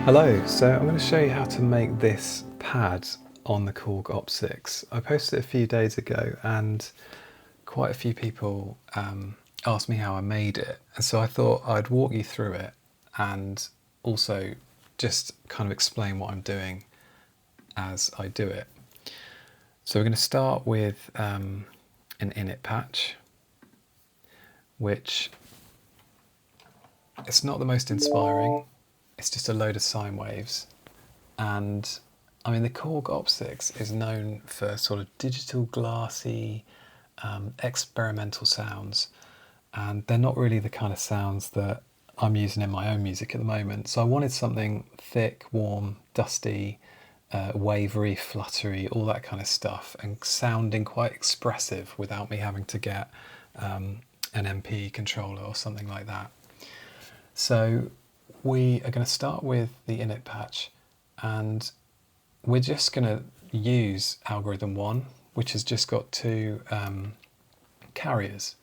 Hello, so I'm going to show you how to make this pad on the Korg Opsix. I posted it a few days ago and quite a few people asked me how I made it, and so I thought I'd walk you through it and also just kind of explain what I'm doing as I do it. So we're going to start with an init patch, which it's not the most inspiring. It's just a load of sine waves, and I mean the Korg Opsix is known for sort of digital glassy experimental sounds, and they're not really the kind of sounds that I'm using in my own music at the moment. So I wanted something thick, warm, dusty, wavery, fluttery, all that kind of stuff, and sounding quite expressive without me having to get an MP controller or something like that. So we are going to start with the init patch, and we're just going to use algorithm 1, which has just got two carriers,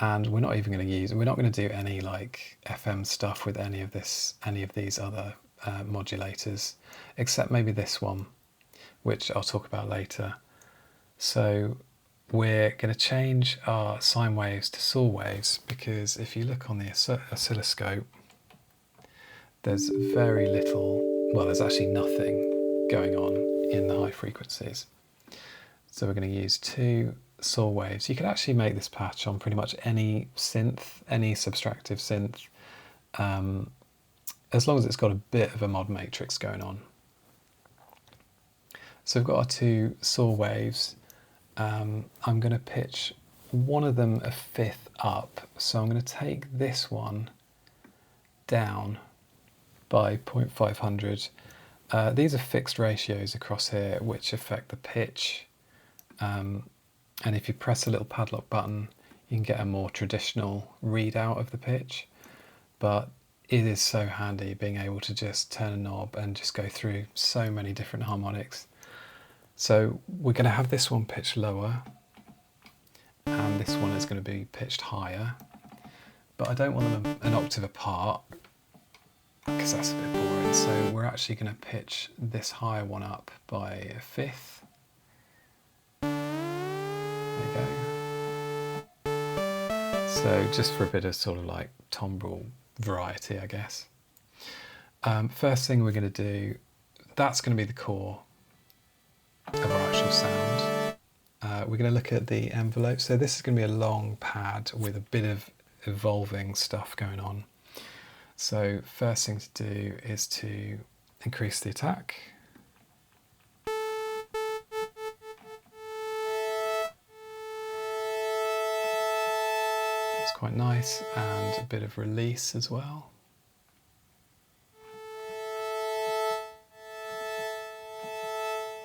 and we're not even going to use, we're not going to do any like FM stuff with any of these other modulators, except maybe this one, which I'll talk about later. So we're going to change our sine waves to saw waves, because if you look on the oscilloscope, there's very little, well, there's actually nothing going on in the high frequencies. So we're going to use two saw waves. You can actually make this patch on pretty much any synth, any subtractive synth, as long as it's got a bit of a mod matrix going on. So we've got our two saw waves. I'm going to pitch one of them a fifth up. So I'm going to take this one down by 0.500. These are fixed ratios across here which affect the pitch, and if you press a little padlock button you can get a more traditional readout of the pitch, but it is so handy being able to just turn a knob and just go through so many different harmonics. So we're going to have this one pitched lower and this one is going to be pitched higher, but I don't want them an octave apart because that's a bit boring. So we're actually going to pitch this higher one up by a fifth. There you go. So just for a bit of sort of like timbre variety, I guess. First thing we're going to do, that's going to be the core of our actual sound. We're going to look at the envelope. So this is going to be a long pad with a bit of evolving stuff going on. So first thing to do is to increase the attack. It's quite nice, and a bit of release as well.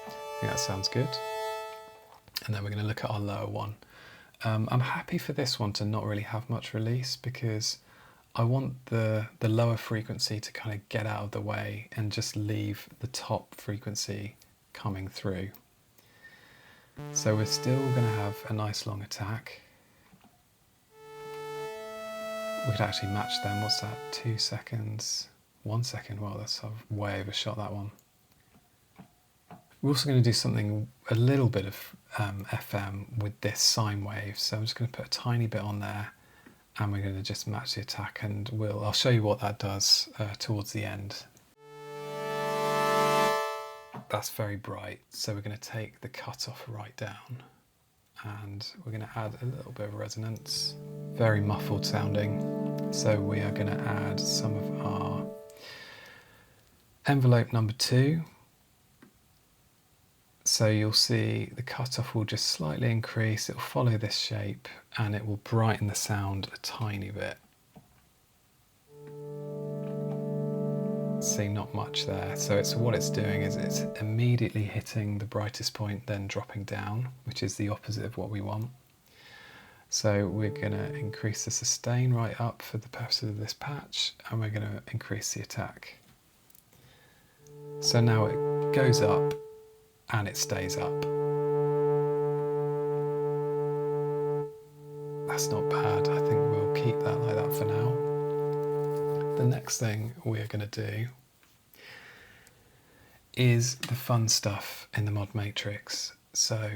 I think that sounds good. And then we're going to look at our lower one. I'm happy for this one to not really have much release, because I want the lower frequency to kind of get out of the way and just leave the top frequency coming through. So we're still going to have a nice long attack. We could actually match them. What's that? 2 seconds? 1 second? Well, that's I've way overshot that one. We're also going to do something, a little bit of FM with this sine wave. So I'm just going to put a tiny bit on there, and we're going to just match the attack, and I'll show you what that does towards the end. That's very bright, so we're going to take the cutoff right down, and we're going to add a little bit of resonance. Very muffled sounding, so we are going to add some of our envelope number 2. So you'll see the cutoff will just slightly increase, it will follow this shape, and it will brighten the sound a tiny bit. See, not much there. So what it's doing is it's immediately hitting the brightest point, then dropping down, which is the opposite of what we want. So we're going to increase the sustain right up for the purposes of this patch, and we're going to increase the attack. So now it goes up and it stays up. That's not bad. I think we'll keep that like that for now. The next thing we're going to do is the fun stuff in the mod matrix. So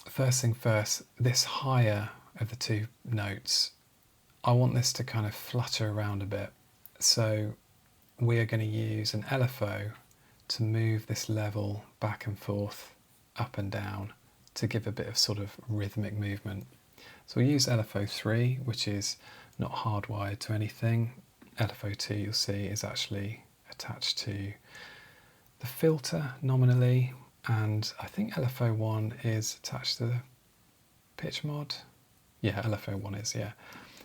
first thing first, this higher of the two notes, I want this to kind of flutter around a bit. So we are going to use an LFO to move this level back and forth, up and down, to give a bit of sort of rhythmic movement. So we use LFO3, which is not hardwired to anything. LFO2, you'll see, is actually attached to the filter nominally, and I think LFO1 is attached to the pitch mod. Yeah, LFO1 is, yeah.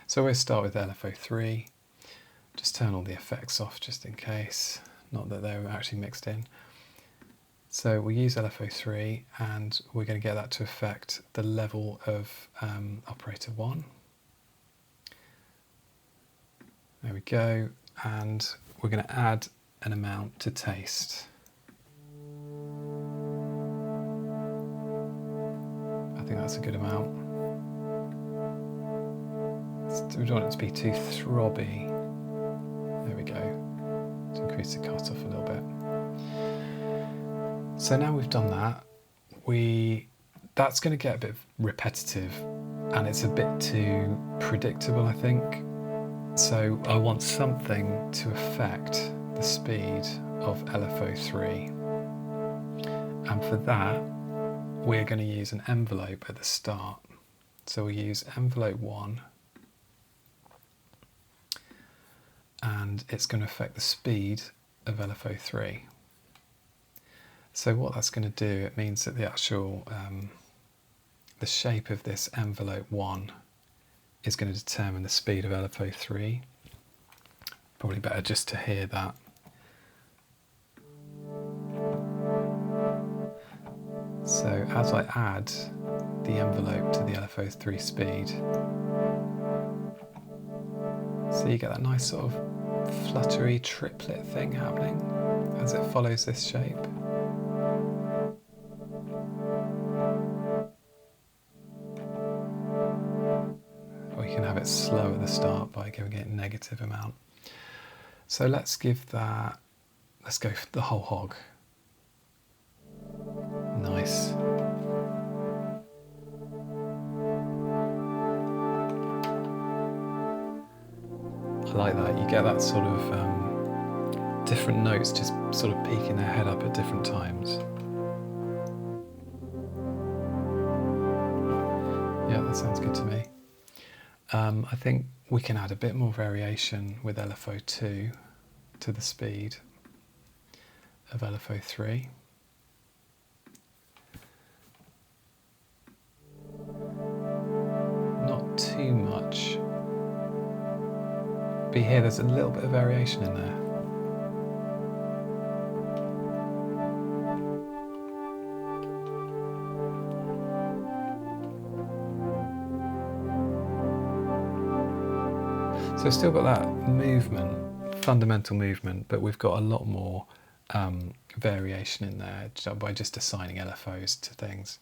So we'll start with LFO3. Just turn all the effects off just in case, not that they were actually mixed in. So we'll use LFO3 and we're going to get that to affect the level of operator 1. There we go, and we're going to add an amount to taste. I think that's a good amount. We don't want it to be too throbby. There we go, to increase the cutoff a little bit. So now we've done that, that's going to get a bit repetitive and it's a bit too predictable, I think. So I want something to affect the speed of LFO3. And for that, we're going to use an envelope at the start. So we use envelope 1, and it's going to affect the speed of LFO3. So what that's going to do, it means that the actual, the shape of this envelope 1 is going to determine the speed of LFO3. Probably better just to hear that. So as I add the envelope to the LFO3 speed, so you get that nice sort of fluttery triplet thing happening as it follows this shape. Or you can have it slow at the start by giving it a negative amount. So let's give that, let's go for the whole hog. Nice. I like that. You get that sort of different notes just sort of peeking their head up at different times. Yeah, that sounds good to me. I think we can add a bit more variation with LFO2 to the speed of LFO3. Not too much. But here there's a little bit of variation in there. So we've still got that movement, fundamental movement, but we've got a lot more variation in there by just assigning LFOs to things.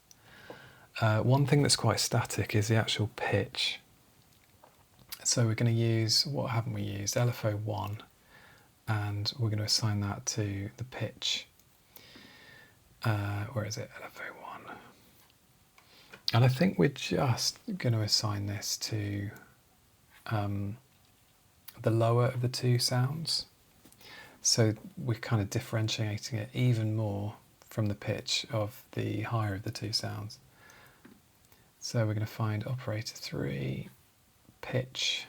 One thing that's quite static is the actual pitch. So we're going to use, what haven't we used? LFO1, and we're going to assign that to the pitch. Where is it? LFO1. And I think we're just going to assign this to the lower of the two sounds. So we're kind of differentiating it even more from the pitch of the higher of the two sounds. So we're going to find operator 3, pitch,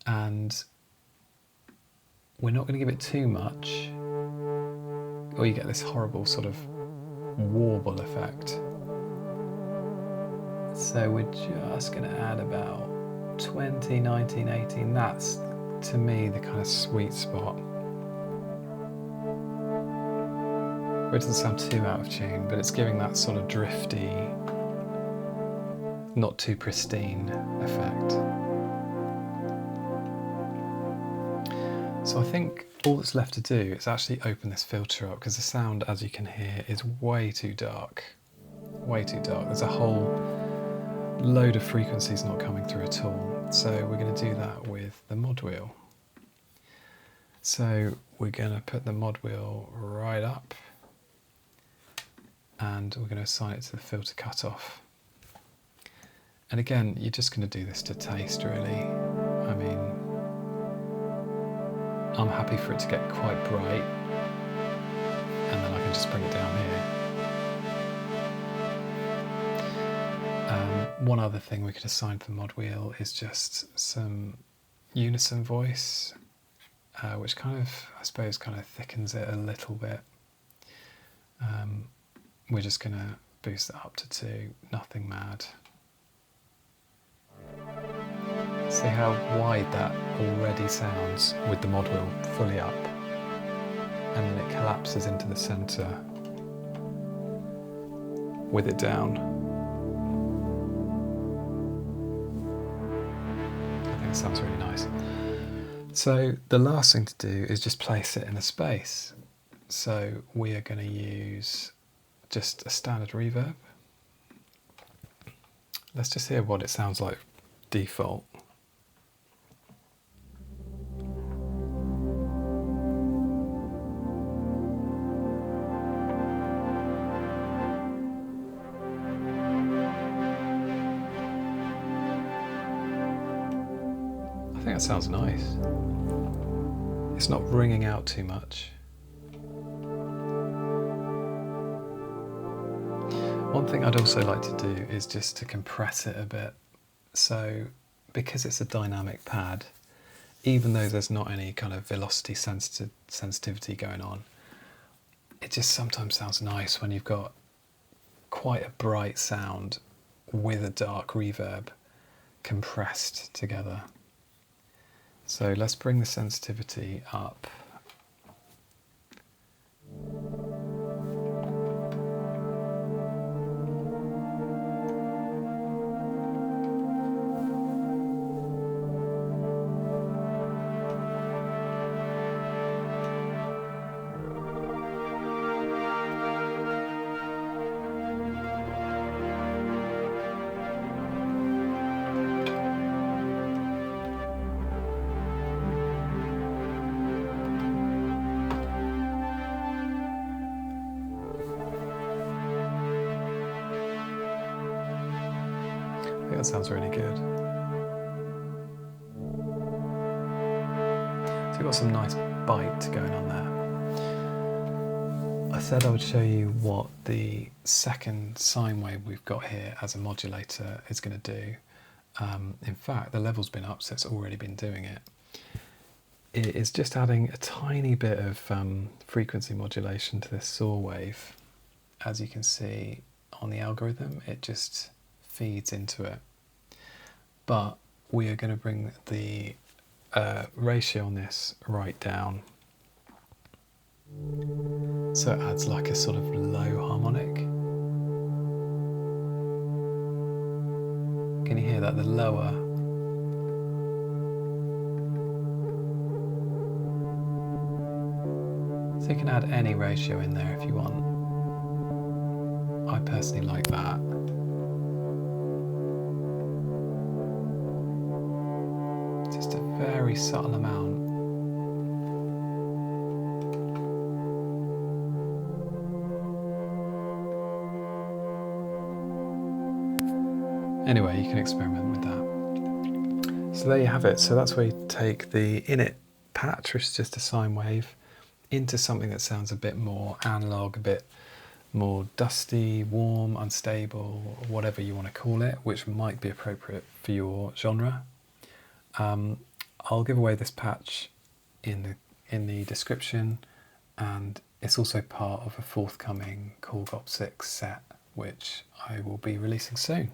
and we're not going to give it too much, or you get this horrible sort of warble effect. So we're just going to add about 20, 19, 18. That's, to me, the kind of sweet spot. Where it doesn't sound too out of tune, but it's giving that sort of drifty, not too pristine effect. So I think all that's left to do is actually open this filter up, because the sound, as you can hear, is way too dark. Way too dark. There's a whole load of frequencies not coming through at all. So we're going to do that with the mod wheel. So we're going to put the mod wheel right up, and we're going to assign it to the filter cutoff. And again, you're just going to do this to taste, really. I mean, I'm happy for it to get quite bright, and then I can just bring it down here. One other thing we could assign for the mod wheel is just some unison voice, which kind of, I suppose, kind of thickens it a little bit. We're just going to boost it up to 2, nothing mad. See how wide that already sounds with the mod wheel fully up, and then it collapses into the centre with it down. I think it sounds really nice. So the last thing to do is just place it in a space. So we are going to use just a standard reverb. Let's just hear what it sounds like default. I think that sounds nice. It's not ringing out too much. One thing I'd also like to do is just to compress it a bit. So because it's a dynamic pad, even though there's not any kind of velocity sensitivity going on, it just sometimes sounds nice when you've got quite a bright sound with a dark reverb compressed together. So let's bring the sensitivity up. I think that sounds really good. So we've got some nice bite going on there. I said I would show you what the second sine wave we've got here as a modulator is going to do. In fact, the level's been up, so it's already been doing it. It is just adding a tiny bit of frequency modulation to this saw wave. As you can see on the algorithm, it just feeds into it. But we are going to bring the ratio on this right down, so it adds like a sort of low harmonic. Can you hear that? The lower. So you can add any ratio in there if you want. I personally like that. Just a very subtle amount. Anyway, you can experiment with that. So there you have it. So that's where you take the init patch, which is just a sine wave, into something that sounds a bit more analog, a bit more dusty, warm, unstable, whatever you want to call it, which might be appropriate for your genre. I'll give away this patch in the description, and it's also part of a forthcoming Korg Opsix set, which I will be releasing soon.